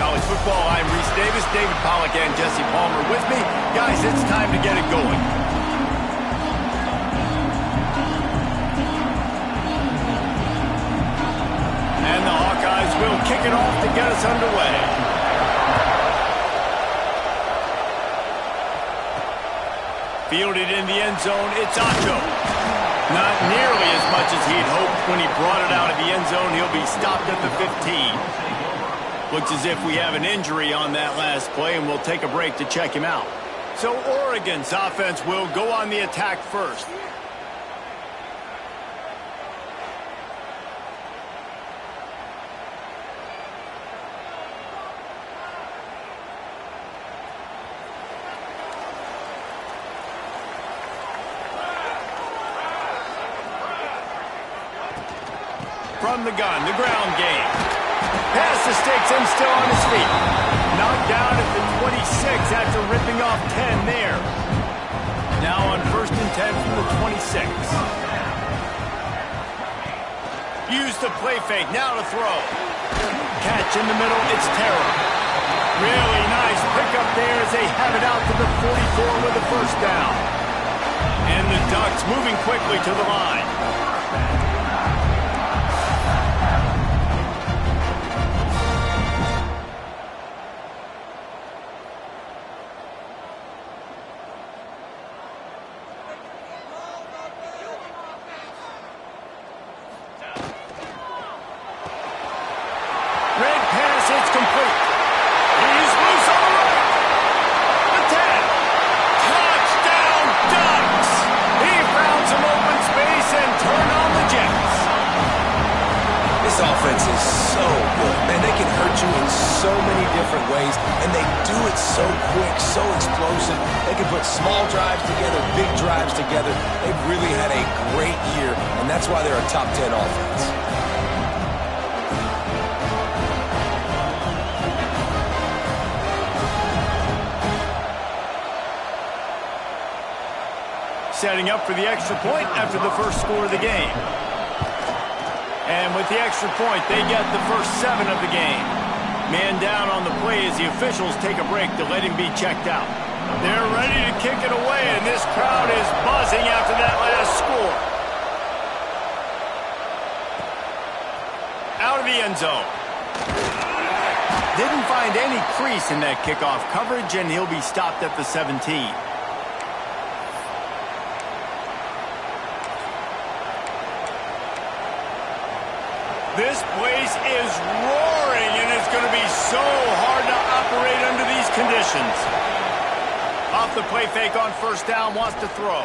College Football. I'm Reese Davis, David Pollack, and Jesse Palmer with me. Guys, it's time to get it going. And the Hawkeyes will kick it off to get us underway. Fielded in the end zone, it's Acho. Not nearly as much as he'd hoped when he brought it out of the end zone. He'll be stopped at the 15. Looks as if we have an injury on that last play, and we'll take a break to check him out. So Oregon's offense will go on the attack first. From the gun, the ground game. Pass to Sticks and still on his feet. Knocked down at the 26 after ripping off 10 there. Now on 1st and 10 from the 26. Use the play fake, now to throw. Catch in the middle, it's Terrell. Really nice pickup there as they have it out to the 44 with a first down. And the Ducks moving quickly to the line. It's complete. He's loose on the right. The 10. Touchdown, Ducks. He found some open space and turned on the Jets. This offense is so good. Man, they can hurt you in so many different ways, and they do it so quick, so explosive. They can put small drives together, big drives together. They've really had a great year, and that's why they're a top 10 offense. Setting up for the extra point after the first score of the game. And with the extra point, they get the first 7 of the game. Man down on the play as the officials take a break to let him be checked out. They're ready to kick it away, and this crowd is buzzing after that last score. Out of the end zone. Didn't find any crease in that kickoff coverage, and he'll be stopped at the 17. This place is roaring, and it's going to be so hard to operate under these conditions. Off the play fake on first down, wants to throw.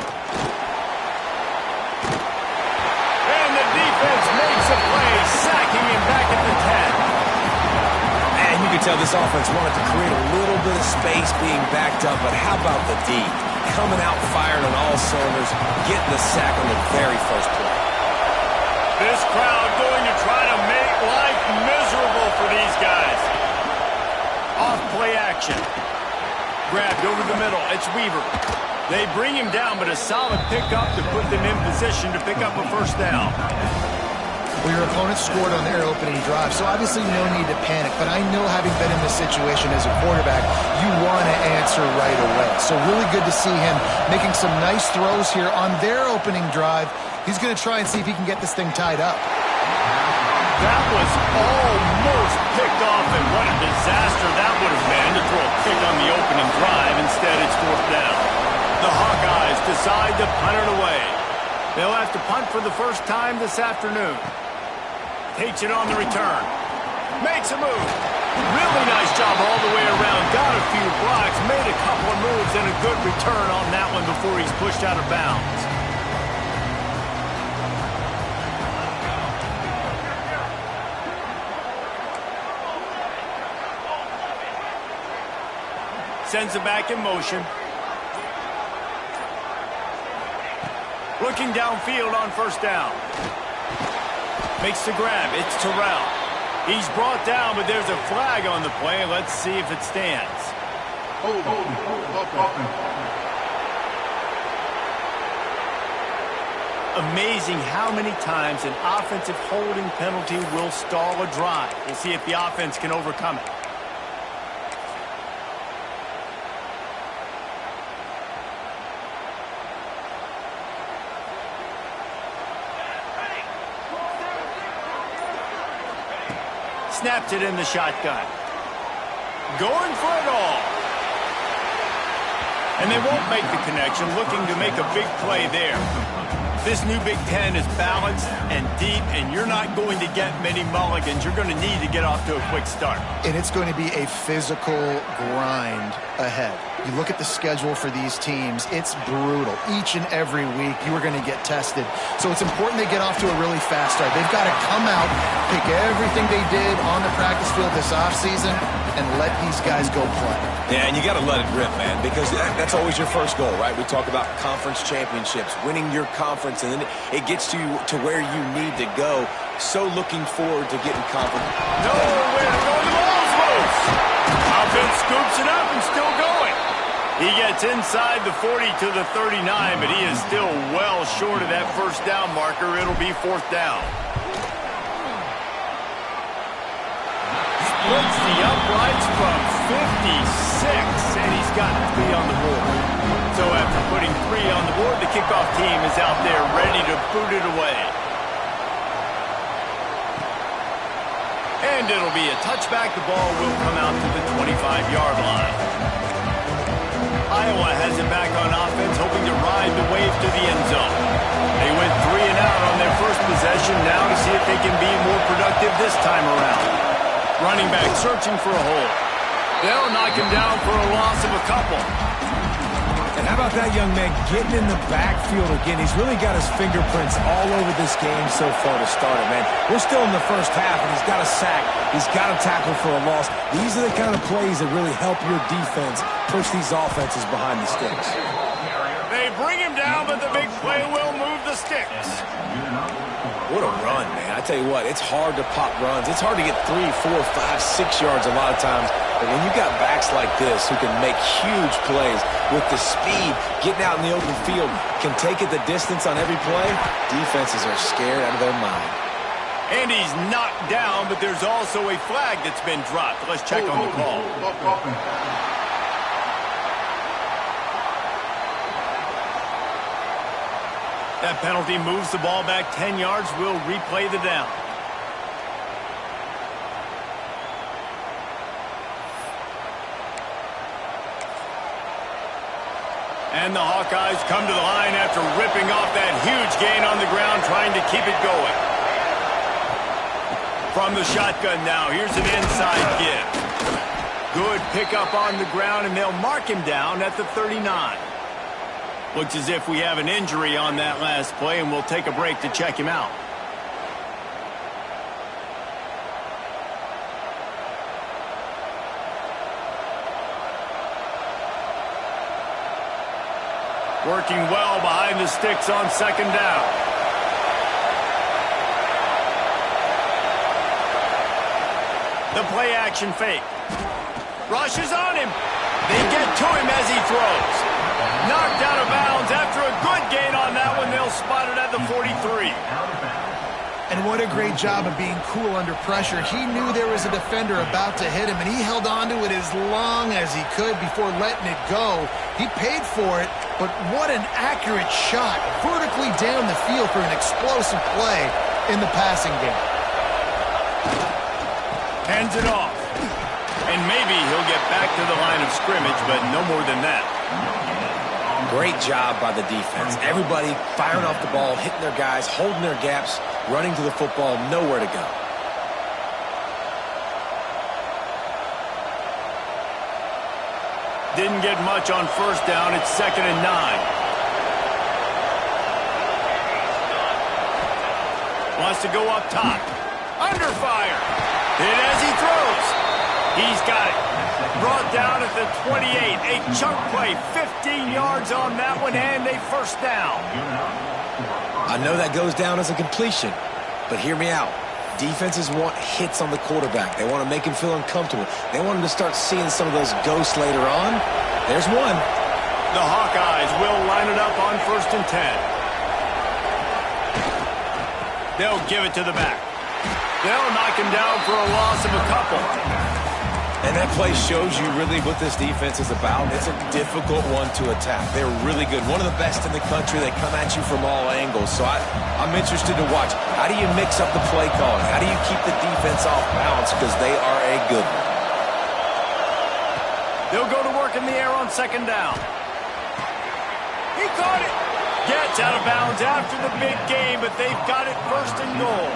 And the defense makes a play, sacking him back at the 10. Man, you can tell this offense wanted to create a little bit of space being backed up, but how about the D? Coming out firing on all cylinders, getting the sack on the very first play. This crowd going to try to make life miserable for these guys. Off play action. Grabbed over the middle. It's Weaver. They bring him down, but a solid pickup to put them in position to pick up a first down. Well, your opponent scored on their opening drive, so obviously no need to panic. But I know, having been in this situation as a quarterback, you want to answer right away. So really good to see him making some nice throws here on their opening drive. He's going to try and see if he can get this thing tied up. That was almost picked off, and what a disaster that would have been to throw a pick on the opening drive. Instead, it's fourth down. The Hawkeyes decide to punt it away. They'll have to punt for the first time this afternoon. Takes it on the return. Makes a move. Really nice job all the way around. Got a few blocks, made a couple of moves, and a good return on that one before he's pushed out of bounds. Sends it back in motion. Looking downfield on first down. Makes the grab. It's Terrell. He's brought down, but there's a flag on the play. Let's see if it stands. Amazing how many times an offensive holding penalty will stall a drive. We'll see if the offense can overcome it. snaps it in the shotgun. Going for it all. And they won't make the connection, looking to make a big play there. This new Big Ten is balanced and deep, and you're not going to get many mulligans. You're going to need to get off to a quick start. And it's going to be a physical grind ahead. You look at the schedule for these teams, it's brutal. Each and every week, you are going to get tested. So it's important they get off to a really fast start. They've got to come out, pick everything they did on the practice field this offseason, and let these guys go play. Yeah, and you got to let it rip, man, because that's always your first goal, right? We talk about conference championships, winning your conference, and then it gets you to where you need to go. So looking forward to getting confident. Nowhere to go. The ball's loose. Offense scoops it up and still going. He gets inside the 40 to the 39, but he is still well short of that first down marker. It'll be fourth down. Splits the uprights from 56, and he's got 3 on the board. So after putting 3 on the board, the kickoff team is out there ready to boot it away. And it'll be a touchback. The ball will come out to the 25-yard line. Iowa has it back on offense, hoping to ride the wave to the end zone. They went 3 and out on their first possession, now to see if they can be more productive this time around. Running back searching for a hole. They'll knock him down for a loss of a couple. And how about that young man getting in the backfield again? He's really got his fingerprints all over this game so far to start it, man. We're still in the first half, and he's got a sack. He's got a tackle for a loss. These are the kind of plays that really help your defense push these offenses behind the sticks. They bring him down, but the big play will move the sticks. What a run, man. I tell you what, it's hard to pop runs. It's hard to get 3, 4, 5, 6 yards a lot of times. But when you got backs like this who can make huge plays with the speed, getting out in the open field, can take it the distance on every play, defenses are scared out of their mind. And he's knocked down, but there's also a flag that's been dropped. Let's check on the call. That penalty moves the ball back 10 yards. We'll replay the down. And the Hawkeyes come to the line after ripping off that huge gain on the ground, trying to keep it going. From the shotgun now, here's an inside give. Good pickup on the ground, and they'll mark him down at the 39. Looks as if we have an injury on that last play, and we'll take a break to check him out. Working well behind the sticks on second down. The play action fake. Rushes on him. They get to him as he throws. Knocked out of bounds after a good gain on that one. They'll spot it at the 43. And what a great job of being cool under pressure. He knew there was a defender about to hit him, and he held on to it as long as he could before letting it go. He paid for it, but what an accurate shot vertically down the field for an explosive play in the passing game. Hands it off. And maybe he'll get back to the line of scrimmage, but no more than that. Great job by the defense. Everybody firing off the ball, hitting their guys, holding their gaps, running to the football, nowhere to go. Didn't get much on first down. It's 2nd and 9. Wants to go up top. Under fire. Hit as he throws. He's got it. Brought down at the 28. A chunk play. 15 yards on that one, and a first down. I know that goes down as a completion, but hear me out. Defenses want hits on the quarterback. They want to make him feel uncomfortable. They want him to start seeing some of those ghosts later on. There's one. The Hawkeyes will line it up on 1st and 10. They'll give it to the back. They'll knock him down for a loss of a couple. And that play shows you really what this defense is about. It's a difficult one to attack. They're really good. One of the best in the country. They come at you from all angles. So I'm interested to watch. How do you mix up the play calling? How do you keep the defense off balance? Because they are a good one. They'll go to work in the air on second down. He caught it. Gets out of bounds after the big game, but they've got it first and goal.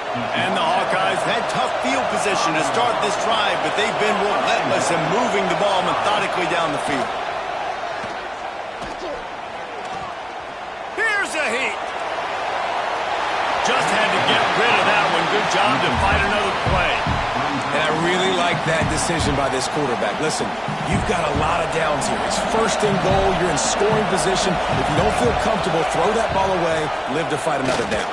And the Hawkeyes had tough field position to start this drive, but they've been relentless in moving the ball methodically down the field. Here's a heat. Just had to get rid of that one. Good job to fight another play. And I really like that decision by this quarterback. Listen, you've got a lot of downs here. It's first and goal. You're in scoring position. If you don't feel comfortable, throw that ball away. Live to fight another down.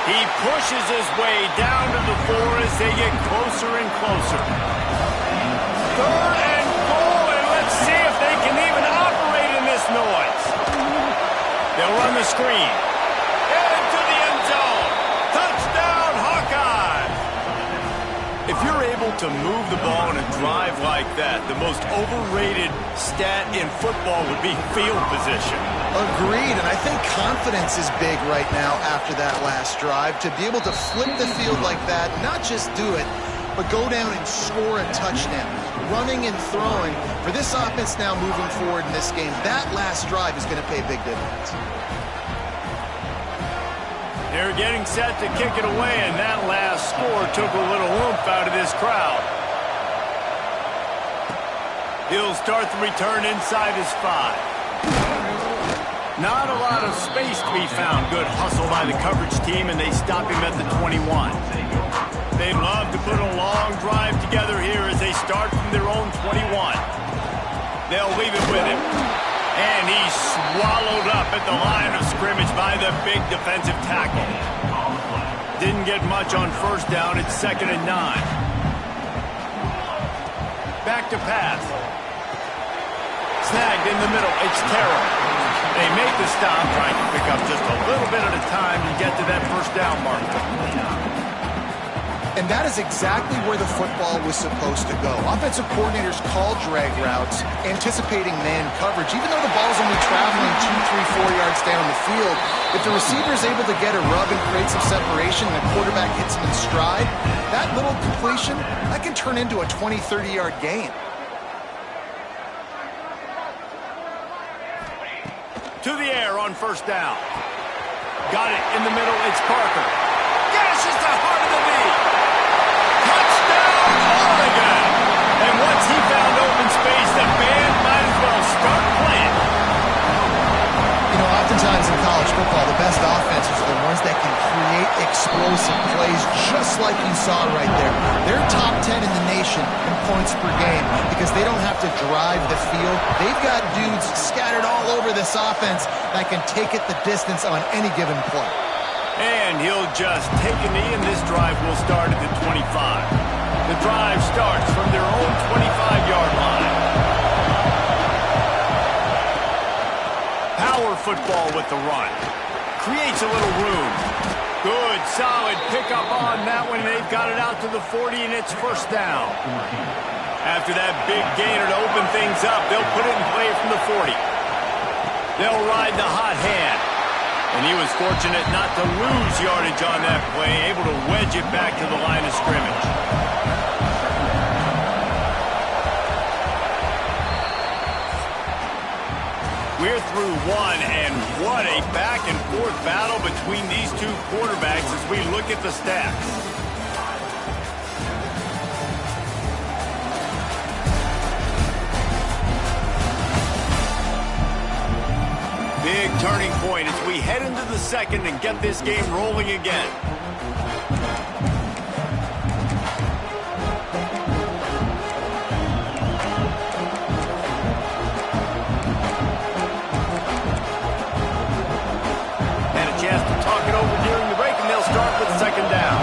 He pushes his way down to the 4 as they get closer and closer. Third and goal, and let's see if they can even operate in this noise. They'll run the screen. Into the end zone. Touchdown, Hawkeyes! If you're able to move the ball in a drive like that, the most overrated stat in football would be field position. Agreed, and I think confidence is big right now after that last drive. To be able to flip the field like that, not just do it, but go down and score a touchdown. Running and throwing, for this offense now moving forward in this game, that last drive is going to pay big dividends. They're getting set to kick it away, and that last score took a little oomph out of this crowd. He'll start the return inside his 5. Not a lot of space to be found. Good hustle by the coverage team, and they stop him at the 21. They'd love to put a long drive together here as they start from their own 21. They'll leave it with him. And he's swallowed up at the line of scrimmage by the big defensive tackle. Didn't get much on first down. It's 2nd and 9. Back to pass. Snagged in the middle. It's Terrell. They make the stop, trying to pick up just a little bit at a time to get to that first down marker. And that is exactly where the football was supposed to go. Offensive coordinators call drag routes, anticipating man coverage. Even though the ball's only traveling 2, 3, 4 yards down the field, if the receiver is able to get a rub and create some separation and the quarterback hits him in stride, that little completion, that can turn into a 20, 30-yard gain. To the air on first down. Got it in the middle. It's Parker. Gashes the heart of the knee. Touchdown, Oregon! And once he found open space, the band might as well start playing. You know, oftentimes in college football, the best offenses are the ones that can create explosive plays, just like you saw right there. They're top 10 in the nation in points per game because they don't have to drive the field. They've got dudes scattered all over this offense that can take it the distance on any given play. And he'll just take a knee, and this drive will start at the 25. The drive starts from their own 25-yard line. Power football with the run. Creates a little room. Good, solid pickup on that one. They've got it out to the 40, and it's first down. After that big gainer to open things up, they'll put it in play from the 40. They'll ride the hot hand. And he was fortunate not to lose yardage on that play, able to wedge it back to the line of scrimmage. We're through one, and what a back-and-forth battle between these two quarterbacks as we look at the stats. Big turning point as we head into the second and get this game rolling again. And a chance to talk it over during the break, and they'll start with second down.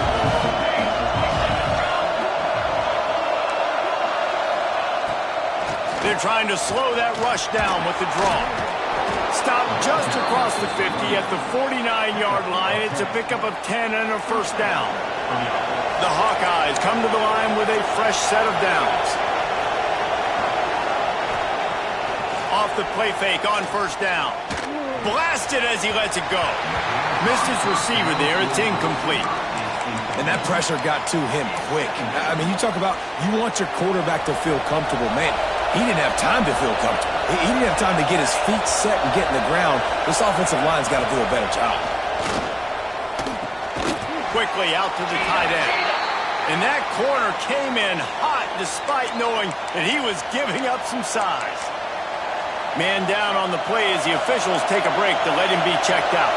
They're trying to slow that rush down with the draw. Stopped just across the 50 at the 49-yard line. It's a pickup of 10 and a first down. The Hawkeyes come to the line with a fresh set of downs. Off the play fake on first down. Blasted as he lets it go. Missed his receiver there. It's incomplete. And that pressure got to him quick. I mean, you talk about you want your quarterback to feel comfortable. Man, he didn't have time to feel comfortable. He didn't have time to get his feet set and get in the ground. This offensive line's got to do a better job. Quickly out to the tight end. And that corner came in hot despite knowing that he was giving up some size. Man down on the play as the officials take a break to let him be checked out.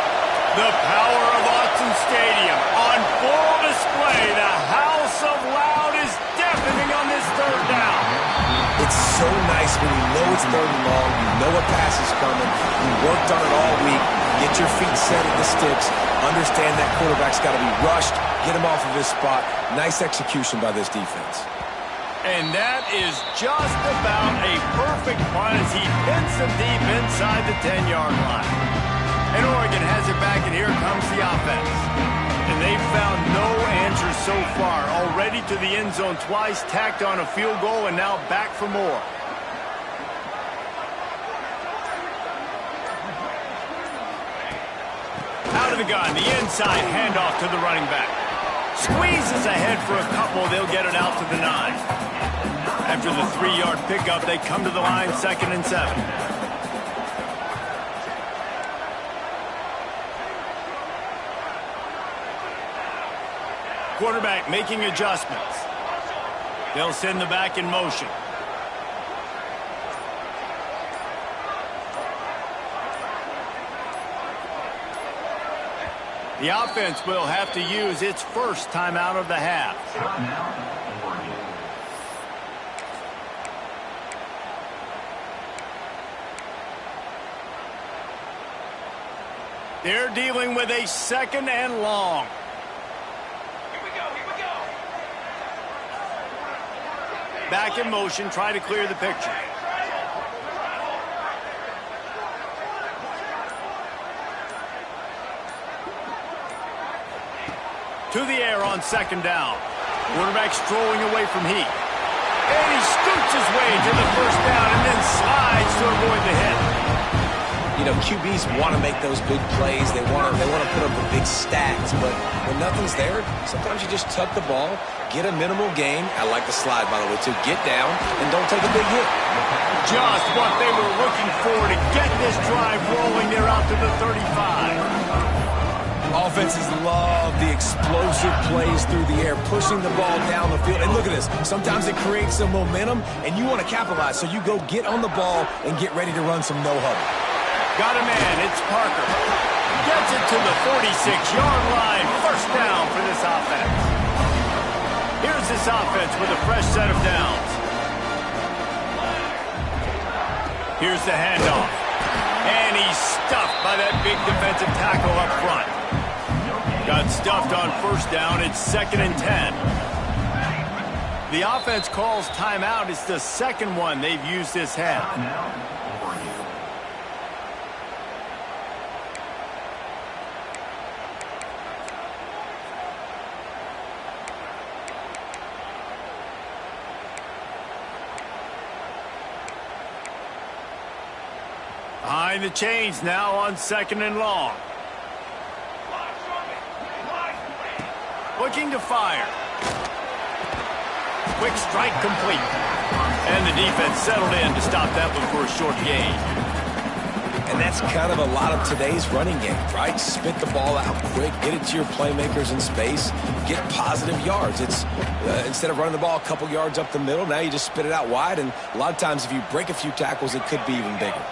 The power of Autzen Stadium on full display. The house of loud is deafening on this third down. It's so nice when you know it's third and long, you know a pass is coming, you worked on it all week, get your feet set at the sticks, understand that quarterback's got to be rushed, get him off of his spot. Nice execution by this defense. And that is just about a perfect punt as he pins them deep inside the 10-yard line. And Oregon has it back, and here comes the offense. And they've found no answer so far. Already to the end zone twice, tacked on a field goal, and now back for more. Out of the gun, the inside handoff to the running back. Squeezes ahead for a couple. They'll get it out to the 9. After the 3-yard pickup, they come to the line, 2nd and 7. Quarterback making adjustments. They'll send the back in motion. The offense will have to use its first timeout of the half. They're dealing with a 2nd and long. Back in motion, try to clear the picture. To the air on 2nd down. Quarterback strolling away from heat. And he scoots his way to the first down and then slides to avoid the hit. You know, QBs want to make those big plays. They want to put up the big stats. But when nothing's there, sometimes you just tuck the ball, get a minimal gain. I like the slide, by the way, too. Get down and don't take a big hit. Just what they were looking for to get this drive rolling. They're out to the 35. Offenses love the explosive plays through the air, pushing the ball down the field. And look at this. Sometimes it creates some momentum, and you want to capitalize. So you go get on the ball and get ready to run some no-huddle. Got a man. It's Parker. Gets it to the 46-yard line. First down for this offense. Here's this offense with a fresh set of downs. Here's the handoff. And he's stuffed by that big defensive tackle up front. Got stuffed on first down. It's 2nd and 10. The offense calls timeout. It's the second one they've used this half. Behind the chains now on 2nd and long. Looking to fire. Quick strike complete. And the defense settled in to stop that one for a short gain. And that's kind of a lot of today's running game, right? Spit the ball out quick, get it to your playmakers in space, get positive yards. It's instead of running the ball a couple yards up the middle, now you just spit it out wide. And a lot of times if you break a few tackles, it could be even bigger.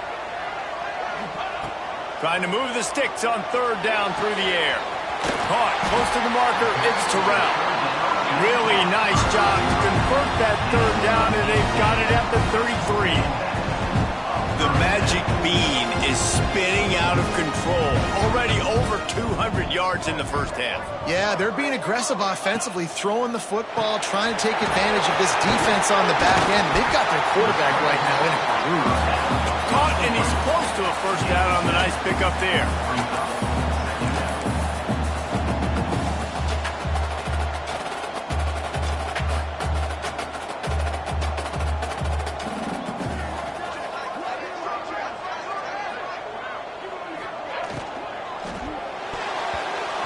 Trying to move the sticks on 3rd down through the air. Caught close to the marker. It's Terrell. Really nice job to convert that 3rd down, and they've got it at the 33. The magic bean is spinning out of control. Already over 200 yards in the first half. Yeah, they're being aggressive offensively, throwing the football, trying to take advantage of this defense on the back end. They've got their quarterback right now in a groove. Caught, and he's close to a first down on the nice pickup there.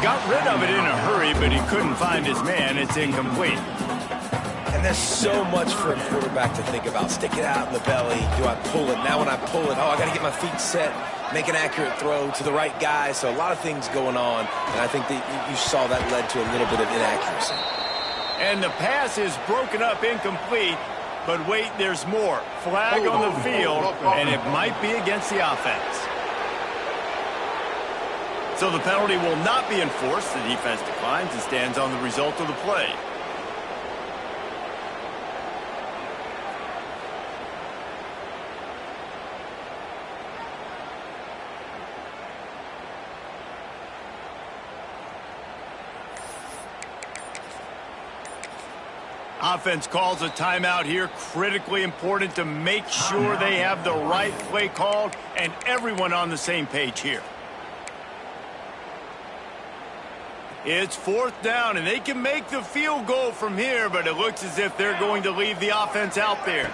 Got rid of it in a hurry, but he couldn't find his man. It's incomplete. And there's so much for a quarterback to think about. Stick it out in the belly. Do I pull it? Now when I pull it, I got to get my feet set, make an accurate throw to the right guy. So a lot of things going on, and I think that you saw that led to a little bit of inaccuracy. And the pass is broken up incomplete, but wait, there's more. Flag on the field, and it might be against the offense. So the penalty will not be enforced. The defense declines and stands on the result of the play. Offense calls a timeout here. Critically important to make sure they have the right play called and everyone on the same page here. It's fourth down, and they can make the field goal from here, but it looks as if they're going to leave the offense out there.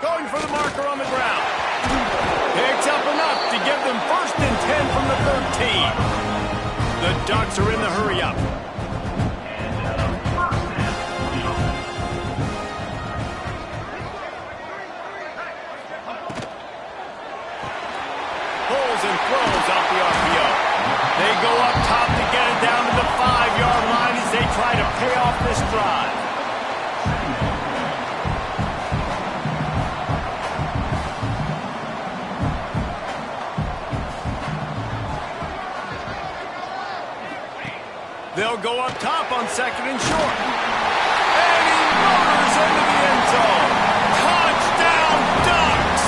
Going for the marker on the ground. Picks up enough to give them 1st and 10 from the 13. The Ducks are in the hurry-up. Pulls and throws off the RPO. They go up top to get it down to the 5-yard line as they try to pay off this drive. They'll go up top on 2nd and short. And he motors into the end zone. Touchdown, Ducks!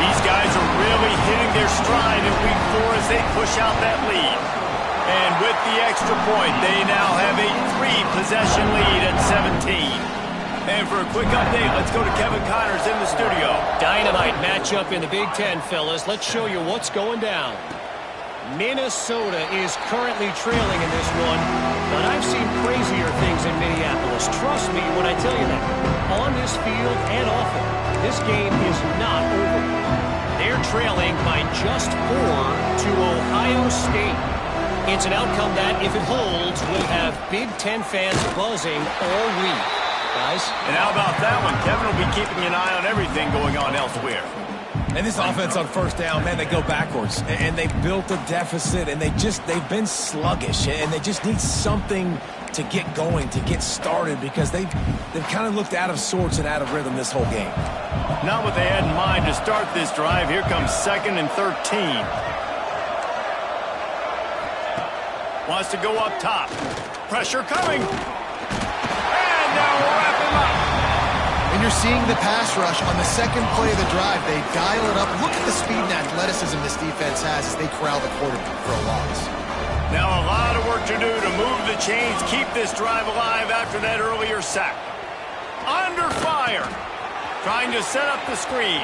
These guys are really hitting their stride in week 4 as they push out that lead. And with the extra point, they now have a 3-possession lead at 17. And for a quick update, let's go to Kevin Connors in the studio. Dynamite matchup in the Big Ten, fellas. Let's show you what's going down. Minnesota is currently trailing in this one, but I've seen crazier things in Minneapolis. Trust me when I tell you that. On this field and off it, this game is not over. They're trailing by just 4 to Ohio State. It's an outcome that, if it holds, will have Big Ten fans buzzing all week. Guys? And how about that one? Kevin will be keeping an eye on everything going on elsewhere. And this offense on 1st down, man, they go backwards. And they built a deficit, and they've been sluggish. And they just need something to get going, to get started, because they've kind of looked out of sorts and out of rhythm this whole game. Not what they had in mind to start this drive. Here comes 2nd and 13. Wants to go up top. Pressure coming. And now wrap him up. And you're seeing the pass rush on the 2nd play of the drive. They dial it up. Look at the speed and athleticism this defense has as they corral the quarterback for a loss. Now a lot of work to do to move the chains, keep this drive alive after that earlier sack. Under fire. Trying to set up the screen.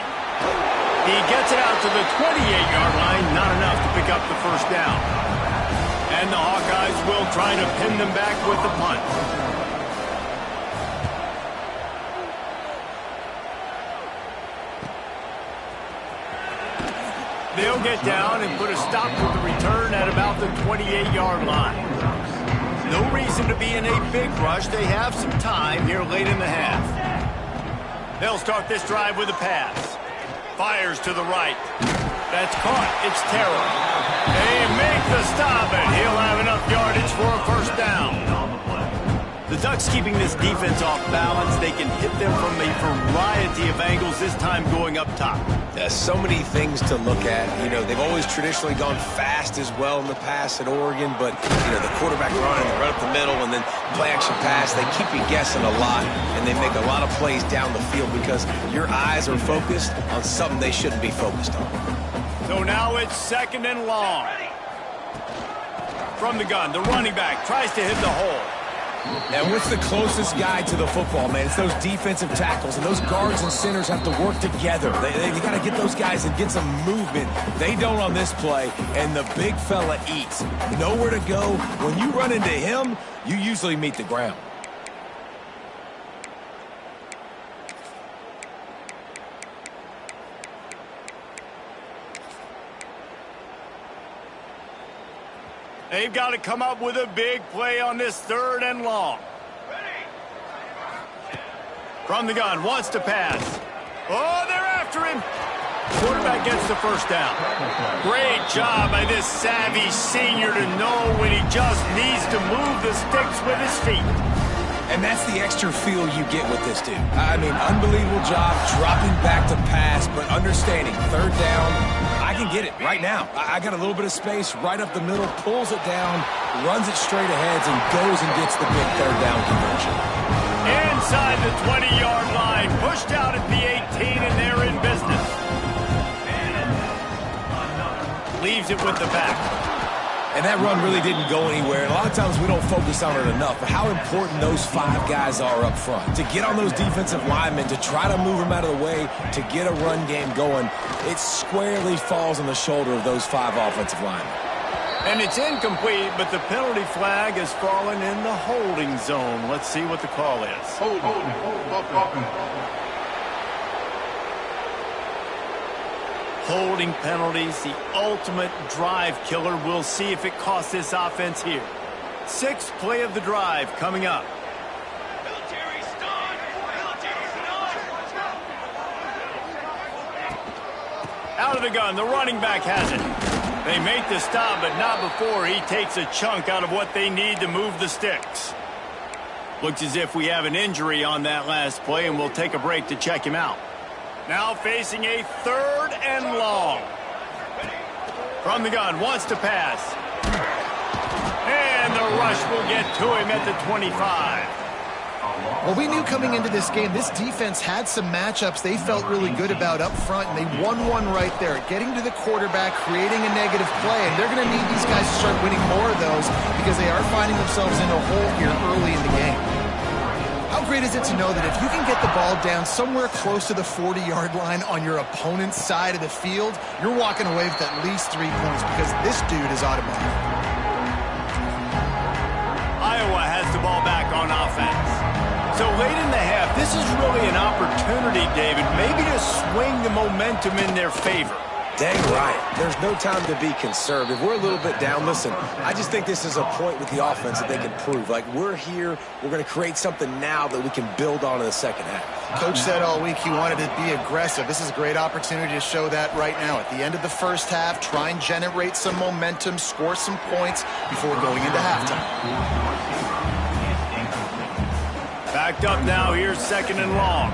He gets it out to the 28-yard line. Not enough to pick up the 1st down. And the Hawkeyes will try to pin them back with the punt. They'll get down and put a stop to the return at about the 28-yard line. No reason to be in a big rush. They have some time here late in the half. They'll start this drive with a pass. Fires to the right. That's caught. It's Terrell. They make the stop, and he'll have enough yardage for a 1st down. The Ducks keeping this defense off balance. They can hit them from a variety of angles, this time going up top. So many things to look at. You know, they've always traditionally gone fast as well in the past at Oregon, but, you know, the quarterback run and the run up the middle and then play-action pass, they keep you guessing a lot, and they make a lot of plays down the field because your eyes are focused on something they shouldn't be focused on. So now it's 2nd and long. From the gun, the running back tries to hit the hole. And what's the closest guy to the football, man? It's those defensive tackles, and those guards and centers have to work together. They got to get those guys and get some movement. They don't on this play, and the big fella eats. Nowhere to go. When you run into him, you usually meet the ground. They've got to come up with a big play on this 3rd and long. From the gun, wants to pass. Oh, they're after him. Quarterback gets the first down. Great job by this savvy senior to know when he just needs to move the sticks with his feet. And that's the extra feel you get with this dude. I mean, unbelievable job dropping back to pass, but understanding 3rd down, I can get it right now. I got a little bit of space right up the middle, pulls it down, runs it straight ahead, and goes and gets the big 3rd down conversion. Inside the 20-yard line, pushed out at the 18, and they're in business. Leaves it with the back. And that run really didn't go anywhere. And a lot of times we don't focus on it enough, but how important those 5 guys are up front. To get on those defensive linemen, to try to move them out of the way, to get a run game going, it squarely falls on the shoulder of those 5 offensive linemen. And it's incomplete, but the penalty flag has fallen in the holding zone. Let's see what the call is. Holding penalties, the ultimate drive killer. We'll see if it costs this offense here. 6th play of the drive coming up. Out of the gun, the running back has it. They make the stop, but not before he takes a chunk out of what they need to move the sticks. Looks as if we have an injury on that last play, and we'll take a break to check him out. Now facing a 3rd and long. From the gun, wants to pass. And the rush will get to him at the 25. Well, we knew coming into this game, this defense had some matchups they felt really good about up front, and they won one right there, getting to the quarterback, creating a negative play, and they're going to need these guys to start winning more of those because they are finding themselves in a hole here early in the game. How great is it to know that if you can get the ball down somewhere close to the 40-yard line on your opponent's side of the field, you're walking away with at least 3 points because this dude is automatic. Iowa has the ball back on offense. So late in the half, this is really an opportunity, David, maybe to swing the momentum in their favor. Dang right. There's no time to be conservative. We're a little bit down. Listen, I just think this is a point with the offense that they can prove. Like, we're here. We're going to create something now that we can build on in the second half. Coach said all week he wanted to be aggressive. This is a great opportunity to show that right now. At the end of the first half, try and generate some momentum, score some points before going into halftime. Backed up now. Here's 2nd and long.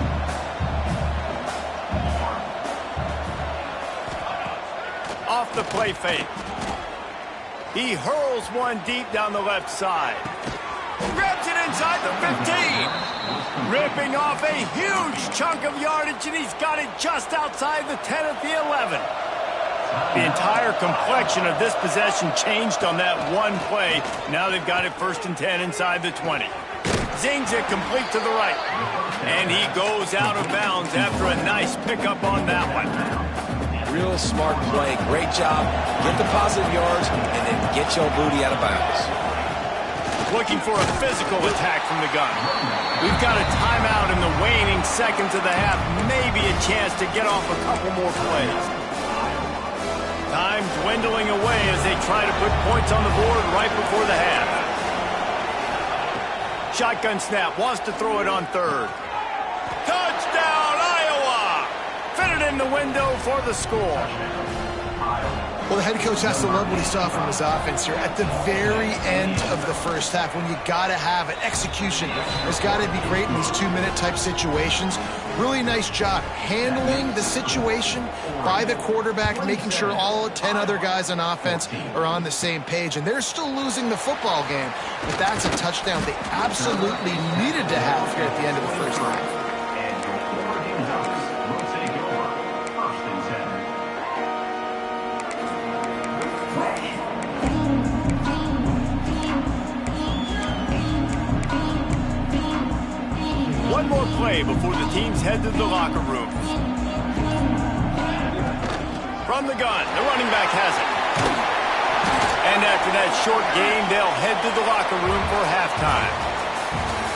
Off the play fake. He hurls one deep down the left side. Grabs it inside the 15. Ripping off a huge chunk of yardage, and he's got it just outside the 10 at the 11. The entire complexion of this possession changed on that one play. Now they've got it 1st and 10 inside the 20. Zings it complete to the right. And he goes out of bounds after a nice pickup on that one. Real smart play. Great job. Get the positive yards and then get your booty out of bounds. Looking for a physical attack from the gun. We've got a timeout in the waning seconds of the half. Maybe a chance to get off a couple more plays. Time dwindling away as they try to put points on the board right before the half. Shotgun snap. Wants to throw it on 3rd. Touchdown, Iowa! Fitted in the window for the score. Well, the head coach has to love what he saw from his offense here at the very end of the first half when you got to have it. Execution has got to be great in these 2-minute type situations. Really nice job handling the situation by the quarterback, making sure all 10 other guys on offense are on the same page. And they're still losing the football game, but that's a touchdown they absolutely needed to have here at the end of the first half. play before the teams head to the locker rooms. From the gun, the running back has it. And after that short game, they'll head to the locker room for halftime.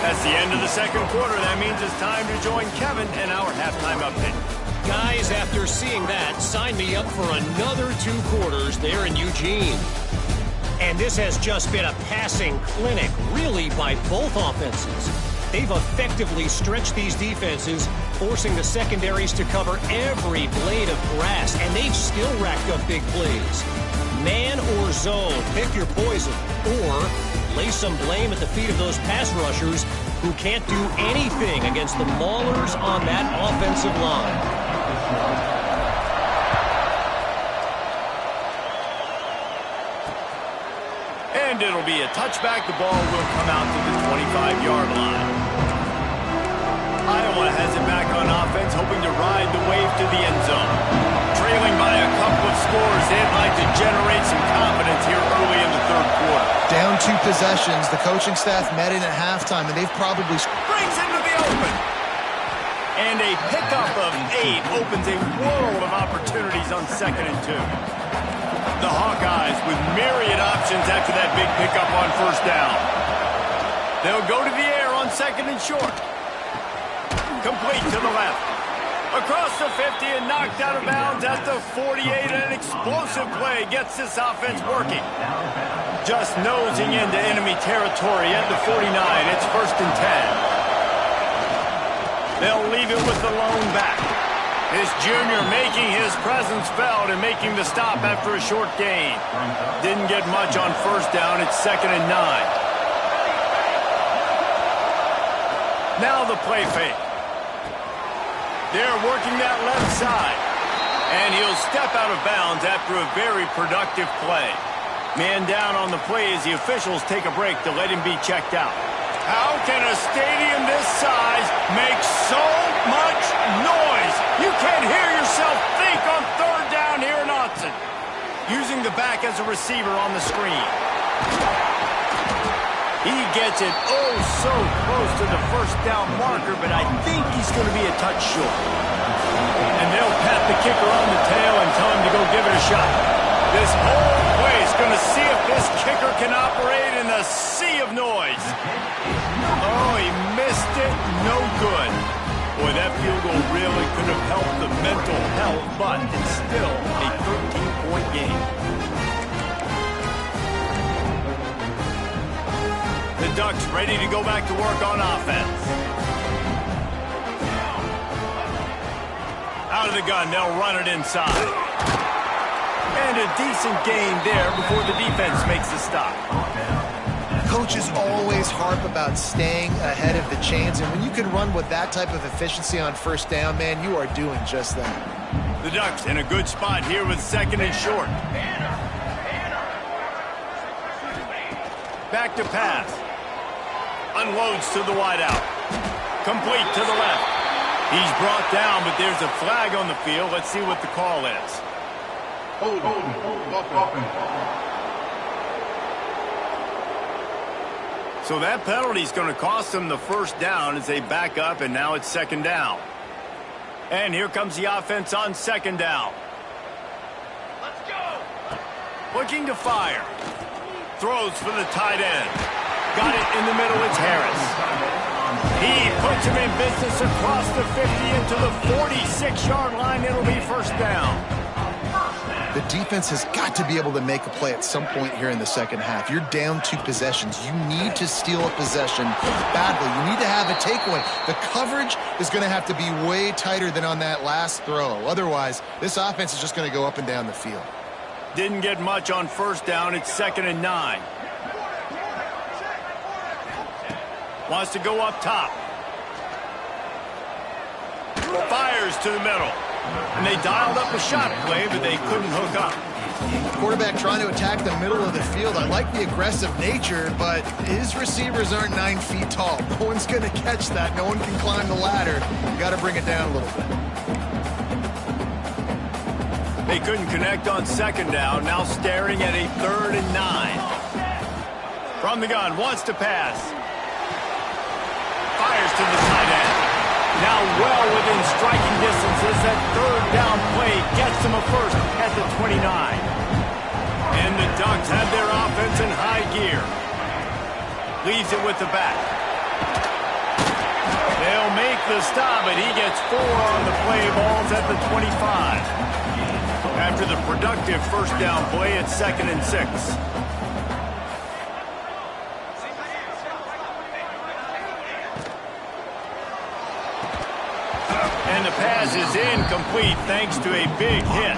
That's the end of the second quarter. That means it's time to join Kevin and our halftime update. Guys, after seeing that, sign me up for another 2 quarters there in Eugene. And this has just been a passing clinic, really, by both offenses. They've effectively stretched these defenses, forcing the secondaries to cover every blade of grass, and they've still racked up big plays. Man or zone, pick your poison, or lay some blame at the feet of those pass rushers who can't do anything against the maulers on that offensive line. And it'll be a touchback. The ball will come out to the 25-yard line. Iowa has it back on offense, hoping to ride the wave to the end zone. Trailing by a couple of scores, they'd like to generate some confidence here early in the third quarter. Down 2 possessions. The coaching staff met in at halftime, and they've probably... Brings into the open. And a pickup of 8 opens a world of opportunities on 2nd and 2. The Hawkeyes with myriad options after that big pickup on first down. They'll go to the air on 2nd and short. Complete to the left. Across the 50 and knocked out of bounds at the 48. An explosive play gets this offense working. Just nosing into enemy territory at the 49. It's 1st and 10. They'll leave it with the lone back. This junior making his presence felt and making the stop after a short gain. Didn't get much on first down. It's 2nd and 9. Now the play fake. They're working that left side. And he'll step out of bounds after a very productive play. Man down on the play as the officials take a break to let him be checked out. How can a stadium this size make so much noise? You can't hear yourself think on 3rd down here in Autzen. Using the back as a receiver on the screen. He gets it oh so close to the first down marker, but I think he's going to be a touch short. And they'll pat the kicker on the tail and tell him to go give it a shot. This whole place is going to see if this kicker can operate in the sea of noise. Oh, he missed it. No good. Boy, that field goal really could have helped the mental health, but it's still a 13-point game. The Ducks ready to go back to work on offense. Out of the gun, they'll run it inside. And a decent gain there before the defense makes the stop. Coaches always harp about staying ahead of the chains, and when you can run with that type of efficiency on first down, man, you are doing just that. The Ducks in a good spot here with 2nd and short. Back to pass. Unloads to the wideout. Complete to the left. He's brought down, but there's a flag on the field. Let's see what the call is. Hold. So that penalty is going to cost them the first down as they back up, and now it's 2nd down. And here comes the offense on 2nd down. Let's go. Looking to fire. Throws for the tight end. Got it in the middle. It's Harris. He puts him in business across the 50 into the 46-yard line. It'll be 1st down. The defense has got to be able to make a play at some point here in the second half. You're down 2 possessions. You need to steal a possession badly. You need to have a takeaway. The coverage is going to have to be way tighter than on that last throw. Otherwise, this offense is just going to go up and down the field. Didn't get much on first down. It's 2nd and 9. Wants to go up top. Fires to the middle. And they dialed up a shot play, but they couldn't hook up. Quarterback trying to attack the middle of the field. I like the aggressive nature, but his receivers aren't 9 feet tall. No one's going to catch that. No one can climb the ladder. You got to bring it down a little bit. They couldn't connect on 2nd down. Now staring at a 3rd and 9. From the gun, wants to pass. Fires to the tight end. Now well within striking distance as that third down play gets them a first at the 29. And the Ducks have their offense in high gear. Leaves it with the back. They'll make the stop, and he gets 4 on the play. Ball's at the 25. After the productive first down play, it's 2nd and 6. And the pass is incomplete thanks to a big hit.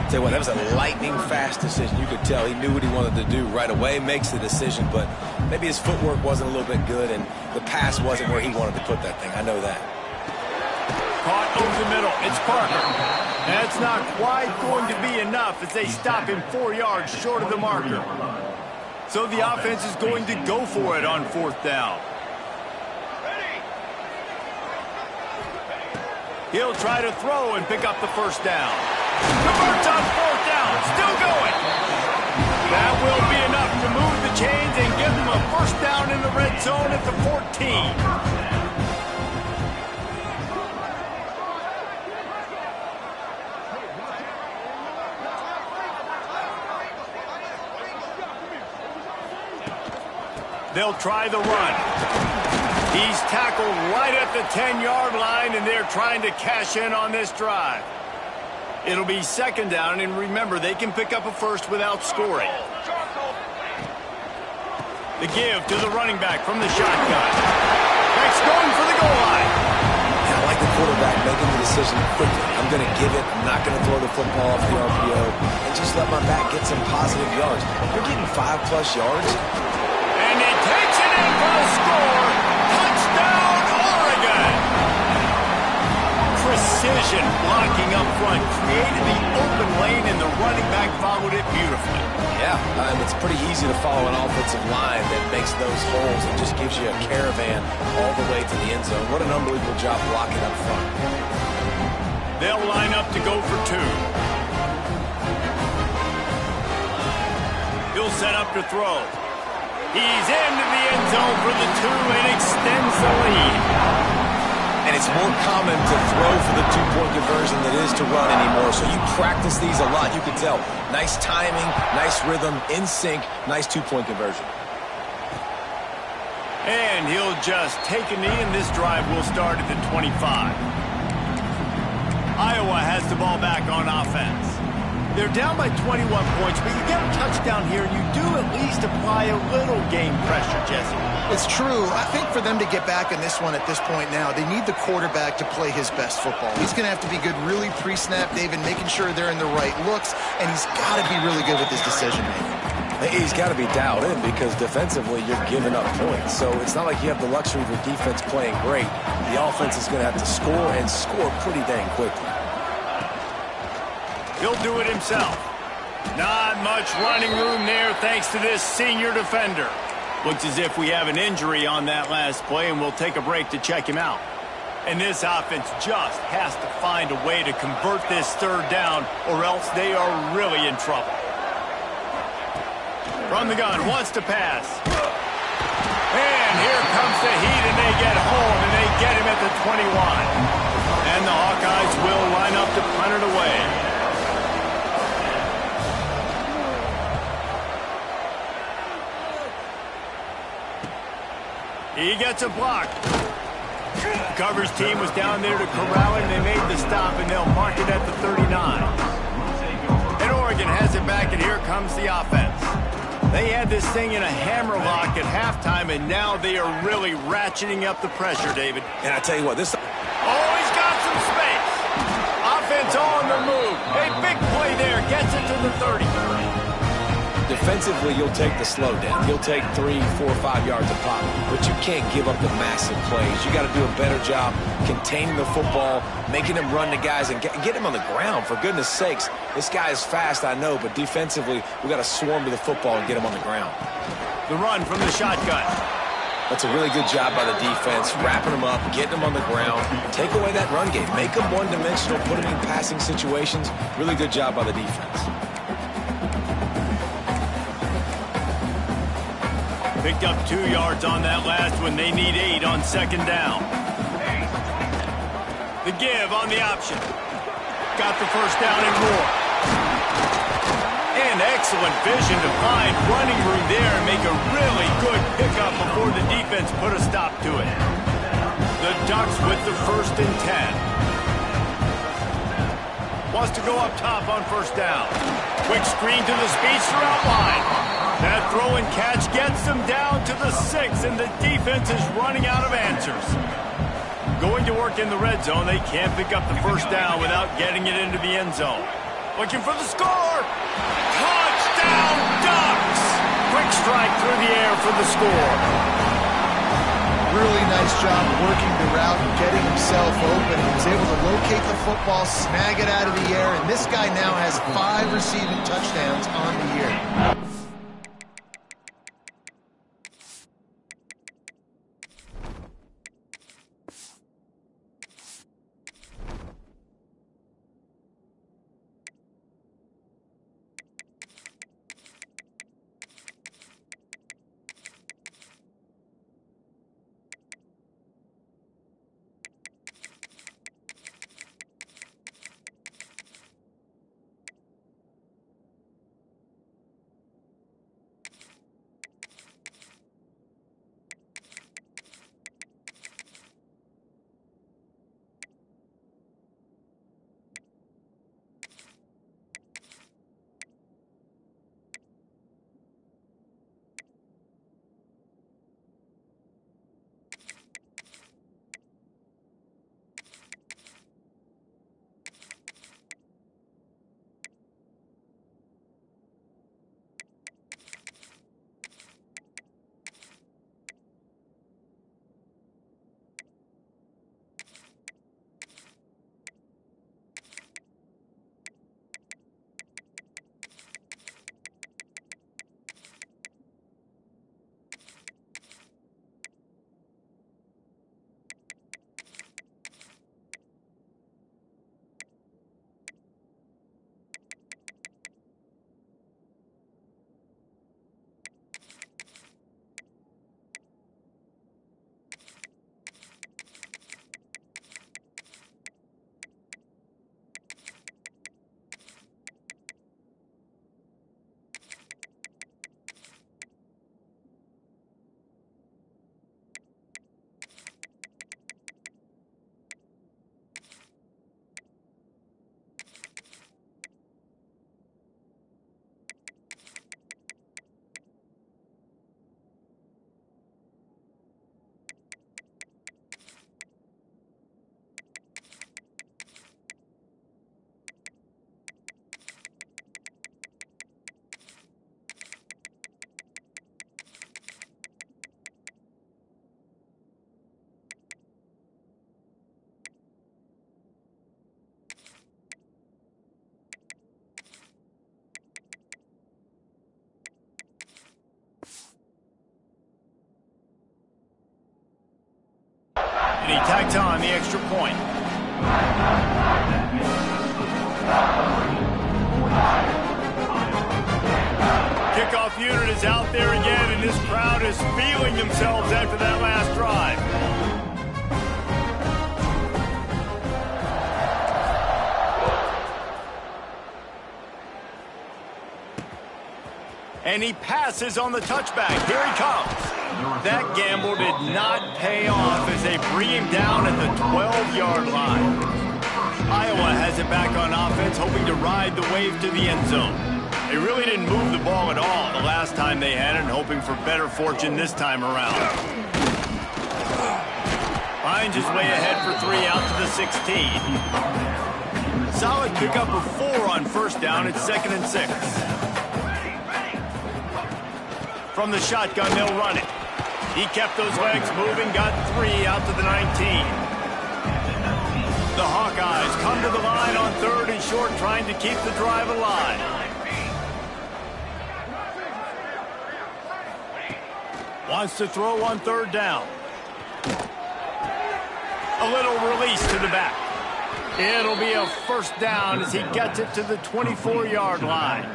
Tell you what, that was a lightning-fast decision. You could tell he knew what he wanted to do right away, makes the decision, but maybe his footwork wasn't a little bit good, and the pass wasn't where he wanted to put that thing. I know that. Caught over the middle. It's Parker. That's not quite going to be enough as they stop him 4 yards short of the marker. So the offense is going to go for it on 4th down. He'll try to throw and pick up the first down. Converts on 4th down. Still going. That will be enough to move the chains and give them a first down in the red zone at the 14. They'll try the run. He's tackled right at the 10-yard line, and they're trying to cash in on this drive. It'll be 2nd down, and remember, they can pick up a first without scoring. The give to the running back from the shotgun. Next going for the goal line. I like the quarterback making the decision quickly. I'm going to give it. I'm not going to throw the football off the RPO and just let my back get some positive yards. You're getting 5+ yards. And he takes it in for the score. Touchdown, Oregon! Precision blocking up front created the open lane, and the running back followed it beautifully. Yeah, it's pretty easy to follow an offensive line that makes those holes and just gives you a caravan all the way to the end zone. What an unbelievable job blocking up front. They'll line up to go for 2. He'll set up to throw. He's into the end zone for the 2 and extends the lead. And it's more common to throw for the 2-point conversion than it is to run anymore. So you practice these a lot. You can tell. Nice timing, nice rhythm, in sync, nice 2-point conversion. And he'll just take a knee, and this drive will start at the 25. Iowa has the ball back on offense. They're down by 21 points, but you get a touchdown here, and you do at least apply a little game pressure, Jesse. It's true. I think for them to get back in this one at this point now, they need the quarterback to play his best football. He's going to have to be good really pre-snap, David, making sure they're in the right looks, and he's got to be really good with his decision-making. He's got to be dialed in because defensively you're giving up points. So it's not like you have the luxury of your defense playing great. The offense is going to have to score and score pretty dang quickly. He'll do it himself. Not much running room there thanks to this senior defender. Looks as if we have an injury on that last play, and we'll take a break to check him out. And this offense just has to find a way to convert this 3rd down, or else they are really in trouble. From the gun, wants to pass. And here comes the heat, and they get home, and they get him at the 21. And the Hawkeyes will line up to punt it away. He gets a block. Coverage team was down there to corral him. They made the stop, and they'll mark it at the 39. And Oregon has it back, and here comes the offense. They had this thing in a hammerlock at halftime, and now they are really ratcheting up the pressure, David. And I tell you what, this... Oh, he's got some space. Offense on the move. A big play there. Gets it to the 30. Defensively, you'll take the slow down. You'll take 3, 4, 5 yards a pop, but you can't give up the massive plays. You got to do a better job containing the football, making them run the guys, and get him on the ground. For goodness sakes, this guy is fast, I know, but defensively, we got to swarm to the football and get him on the ground. The run from the shotgun. That's a really good job by the defense, wrapping them up, getting them on the ground. Take away that run game. Make them one-dimensional, put them in passing situations. Really good job by the defense. Picked up 2 yards on that last one. They need 8 on 2nd down. The give on the option. Got the first down and more. And excellent vision to find running room there and make a really good pickup before the defense put a stop to it. The Ducks with the 1st and 10. Wants to go up top on first down. Quick screen to the speedster outline. That throw and catch gets them down to the 6, and the defense is running out of answers. Going to work in the red zone, they can't pick up the first down without getting it into the end zone. Looking for the score. Touchdown, Ducks! Quick strike through the air for the score. Really nice job working the route and getting himself open. He was able to locate the football, snag it out of the air, and this guy now has 5 receiving touchdowns on the year. And he tacked on the extra point. Kickoff unit is out there again, and this crowd is feeling themselves after that last drive. And he passes on the touchback. Here he comes. That gamble did not pay off as they bring him down at the 12-yard line. Iowa has it back on offense, hoping to ride the wave to the end zone. They really didn't move the ball at all the last time they had it, and hoping for better fortune this time around. Finds his way ahead for 3 out to the 16. Solid pickup of 4 on first down. It's 2nd and 6. From the shotgun, they'll run it. He kept those legs moving, got 3 out to the 19. The Hawkeyes come to the line on 3rd and short, trying to keep the drive alive. Wants to throw on 3rd down. A little release to the back. It'll be a first down as he gets it to the 24-yard line.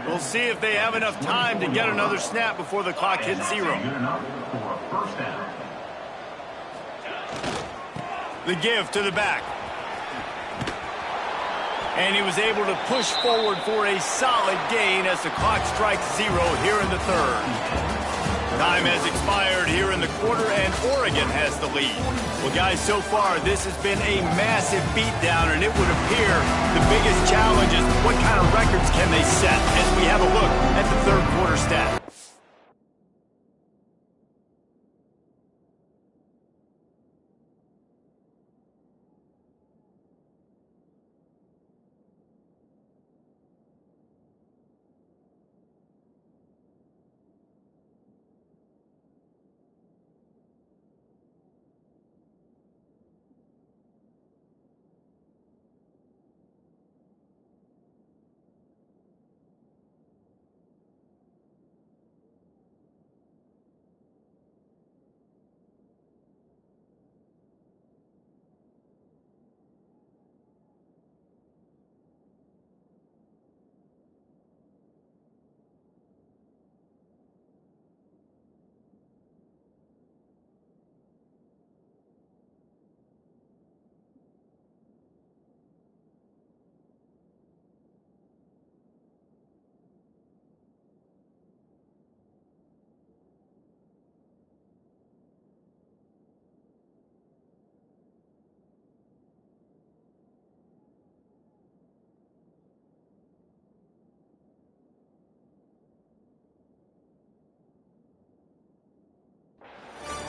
We'll see if they have enough time to get another snap before the clock hits 0. The give to the back. And he was able to push forward for a solid gain as the clock strikes 0 here in the third. Time has expired here in the quarter, and Oregon has the lead. Well, guys, so far, this has been a massive beatdown, and it would appear the biggest challenge is what kind of records can they set as we have a look at the third quarter stat.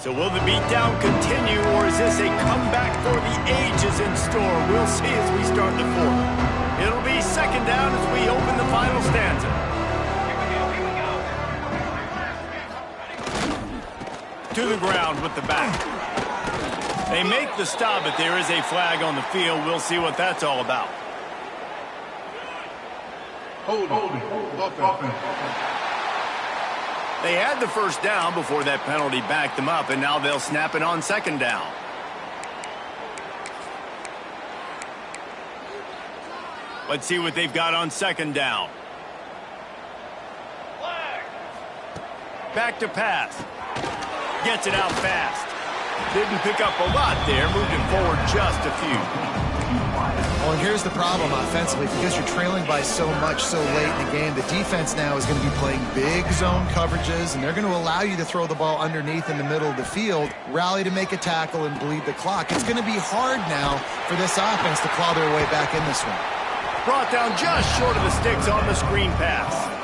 So will the beatdown continue, or is this a comeback for the ages in store? We'll see as we start the fourth. It'll be second down as we open the final stanza. To the ground with the back. They make the stop, but there is a flag on the field. We'll see what that's all about. Hold offense. They had the first down before that penalty backed them up, and now they'll snap it on second down. Let's see what they've got on second down. Back to pass. Gets it out fast. Didn't pick up a lot there, moved it forward just a few. Well, and here's the problem offensively. Because you're trailing by so much so late in the game, the defense now is going to be playing big zone coverages, and they're going to allow you to throw the ball underneath in the middle of the field, rally to make a tackle, and bleed the clock. It's going to be hard now for this offense to claw their way back in this one. Brought down just short of the sticks on the screen pass.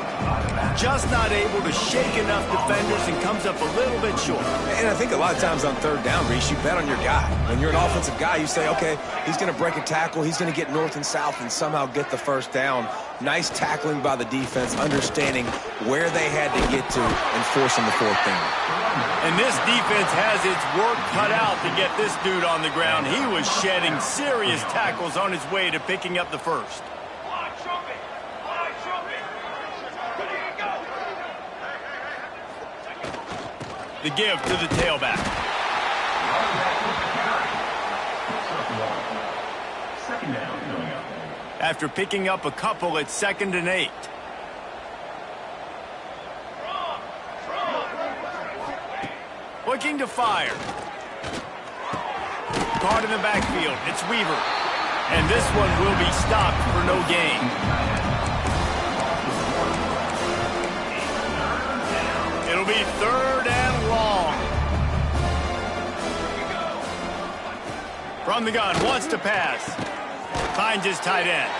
Just not able to shake enough defenders and comes up a little bit short. And I think a lot of times on third down, Reese, you bet on your guy. When you're an offensive guy, you say, okay, he's going to break a tackle, he's going to get north and south and somehow get the first down. Nice tackling by the defense, understanding where they had to get to and forcing the fourth down. And this defense has its work cut out to get this dude on the ground. He was shedding serious tackles on his way to picking up the first. The give to the tailback. After picking up a couple, it's 2nd and 8. Looking to fire. Caught in the backfield. It's Weaver. And this one will be stopped for no gain. It'll be 3rd and long. From the gun, wants to pass. Finds his tight end.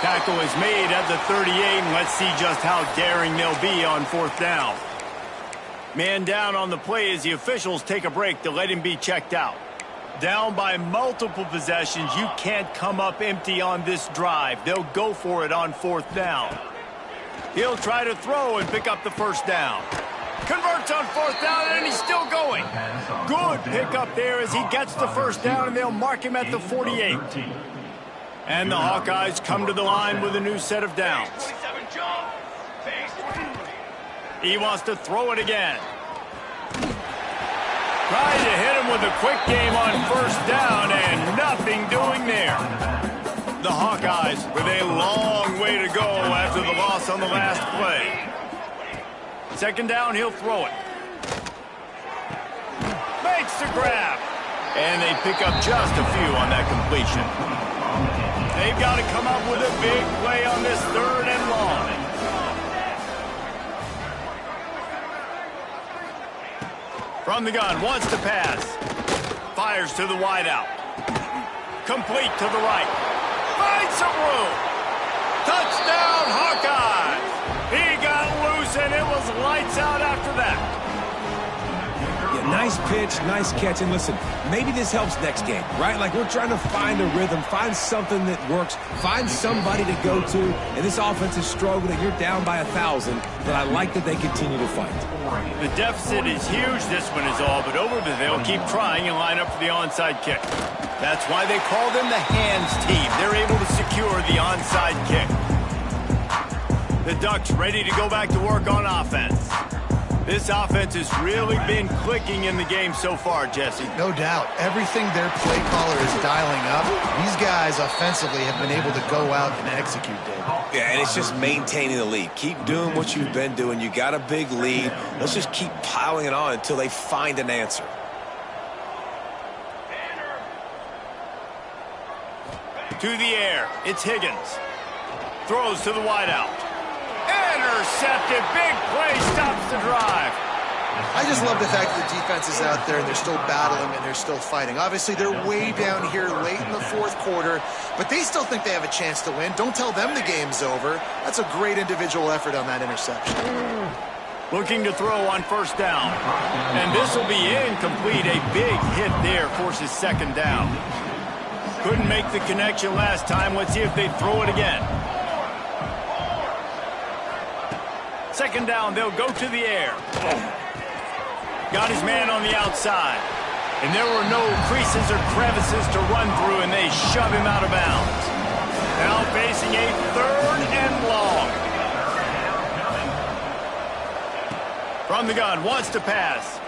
Tackle is made at the 38, and let's see just how daring they'll be on 4th down. Man down on the play as the officials take a break to let him be checked out. Down by multiple possessions, you can't come up empty on this drive. They'll go for it on 4th down. He'll try to throw and pick up the first down. Converts on 4th down, and he's still going. Good pickup there as he gets the first down, and they'll mark him at the 48. And the Hawkeyes come to the line with a new set of downs. He wants to throw it again. Trying to hit him with a quick game on 1st down, and nothing doing there. The Hawkeyes with a long way to go after the loss on the last play. 2nd down, he'll throw it. Makes the grab. And they pick up just a few on that completion. They've got to come up with a big play on this 3rd and long. From the gun, wants to pass. Fires to the wideout. Complete to the right. Finds some room. Touchdown, Hawkeyes! He got loose, and it was lights out after that. Yeah, nice pitch, nice catch. And listen, maybe this helps next game, right? Like, we're trying to find a rhythm, find something that works, find somebody to go to. And this offense is struggling. You're down by 1,000, but I like that they continue to fight. The deficit is huge, this one is all, but over there they'll keep trying and line up for the onside kick. That's why they call them the hands team. They're able to secure the onside kick. The Ducks ready to go back to work on offense. This offense has really been clicking in the game so far, Jesse. No doubt. Everything their play caller is dialing up, these guys offensively have been able to go out and execute, Dave. Yeah, and it's just maintaining the lead. Keep doing what you've been doing. You got a big lead. Let's just keep piling it on until they find an answer. To the air, it's Higgins. Throws to the wideout. Intercepted, big play, stops the drive. I just love the fact that the defense is out there and they're still battling and they're still fighting. Obviously, they're way down here late in the 4th quarter, but they still think they have a chance to win. Don't tell them the game's over. That's a great individual effort on that interception. Looking to throw on 1st down. And this will be incomplete. A big hit there forces 2nd down. Couldn't make the connection last time. Let's see if they throw it again. 2nd down, they'll go to the air. Got his man on the outside. And there were no creases or crevices to run through, and they shove him out of bounds. Now facing a 3rd and long. From the gun, wants to pass.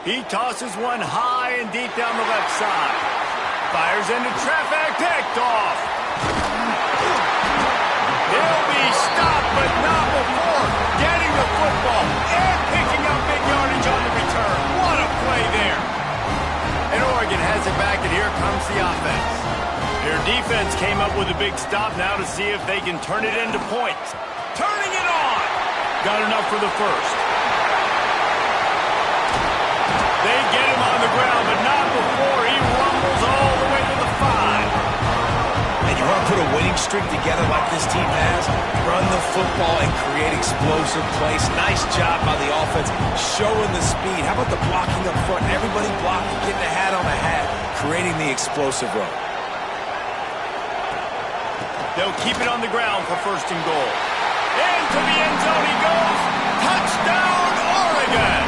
He tosses one high and deep down the left side. Fires into traffic, picked off. He'll be stopped, but not before getting the football and picking up big yardage on the return. What a play there. And Oregon has it back, and here comes the offense. Their defense came up with a big stop now to see if they can turn it into points. Turning it on. Got enough for the 1st. They get him on the ground, but not before he rumbles all the way to the 5. And you want to put a winning streak together like this team has? Run the football and create explosive plays. Nice job by the offense, showing the speed. How about the blocking up front? Everybody blocking, getting a hat on a hat, creating the explosive run. They'll keep it on the ground for 1st and goal. Into the end zone he goes. Touchdown, Oregon!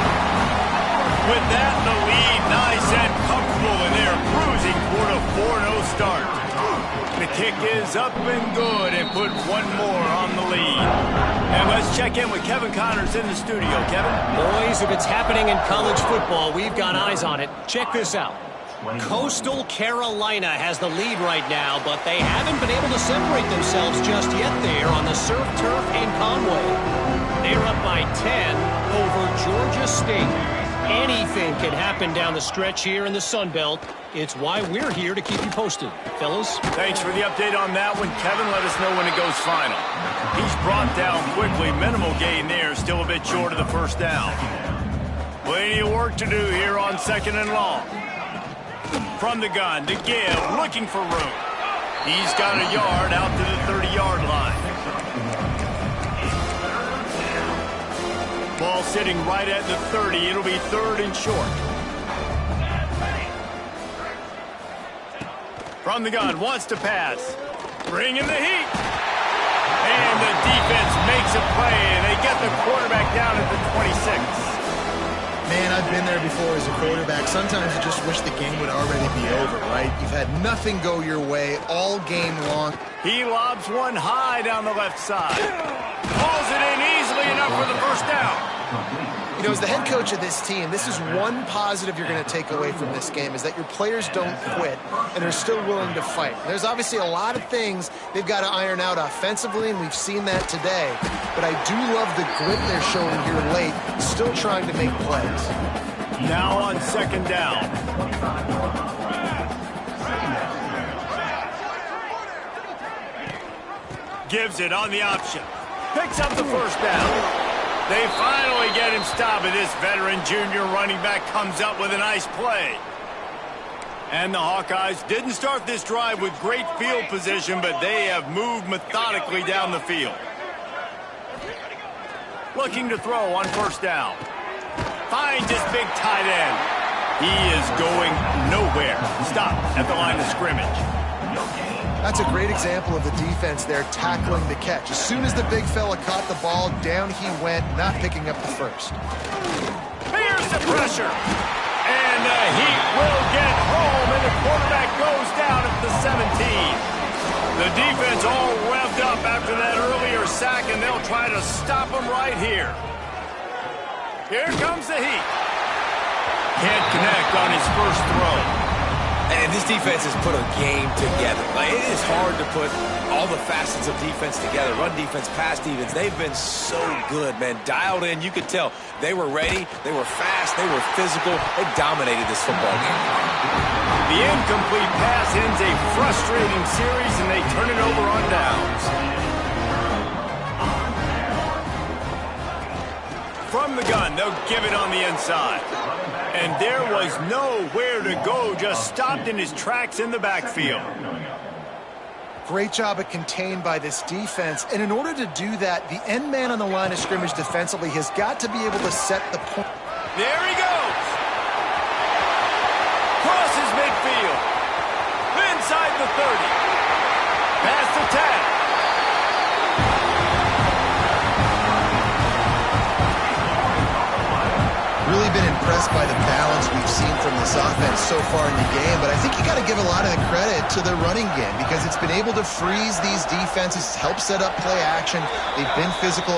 With that in the lead, nice and comfortable, and they're cruising toward a 4-0 start. The kick is up and good, and put one more on the lead. And let's check in with Kevin Connors in the studio. Kevin? Boys, if it's happening in college football, we've got eyes on it. Check this out. Coastal Carolina has the lead right now, but they haven't been able to separate themselves just yet there on the surf turf in Conway. They're up by 10 over Georgia State. Anything can happen down the stretch here in the Sun Belt. It's why we're here to keep you posted. Fellas? Thanks for the update on that one. Kevin, let us know when it goes final. He's brought down quickly. Minimal gain there. Still a bit short of the 1st down. Plenty of work to do here on 2nd and long. From the gun to give. Looking for room. He's got a yard out to the 30-yard line. Ball sitting right at the 30. It'll be 3rd and short. From the gun, wants to pass. Bringing the heat. And the defense makes a play, and they get the quarterback down at the 26. Man, I've been there before as a quarterback. Sometimes you just wish the game would already be over, right? You've had nothing go your way all game long. He lobs one high down the left side. Pulls it in easily enough for the 1st down. You know, as the head coach of this team, this is one positive you're going to take away from this game, is that your players don't quit and are still willing to fight. There's obviously a lot of things they've got to iron out offensively, and we've seen that today. But I do love the grit they're showing here late, still trying to make plays. Now on second down. Gives it on the option. Picks up the first down. They finally get him stopped, and this veteran junior running back comes up with a nice play. And the Hawkeyes didn't start this drive with great field position, but they have moved methodically down the field. Looking to throw on first down. Finds his big tight end. He is going nowhere. Stop at the line of scrimmage. That's a great example of the defense there tackling the catch. As soon as the big fella caught the ball, down he went, not picking up the first. Here's the pressure. And the Heat will get home, and the quarterback goes down at the 17. The defense all revved up after that earlier sack, and they'll try to stop him right here. Here comes the Heat. Can't connect on his first throw. And this defense has put a game together. Like, it is hard to put all the facets of defense together. Run defense, pass defense. They've been so good, man. Dialed in. You could tell they were ready. They were fast. They were physical. They dominated this football game. The incomplete pass ends a frustrating series, and they turn it over on downs. From the gun, they'll give it on the inside. And there was nowhere to go, just stopped in his tracks in the backfield. Great job at contained by this defense. And in order to do that, the end man on the line of scrimmage defensively has got to be able to set the point. There he goes. Crosses midfield. Inside the 30. Past the 10. Really been impressed by the balance we've seen from this offense so far in the game, but I think you got to give a lot of the credit to the running game because it's been able to freeze these defenses, help set up play action. They've been physical at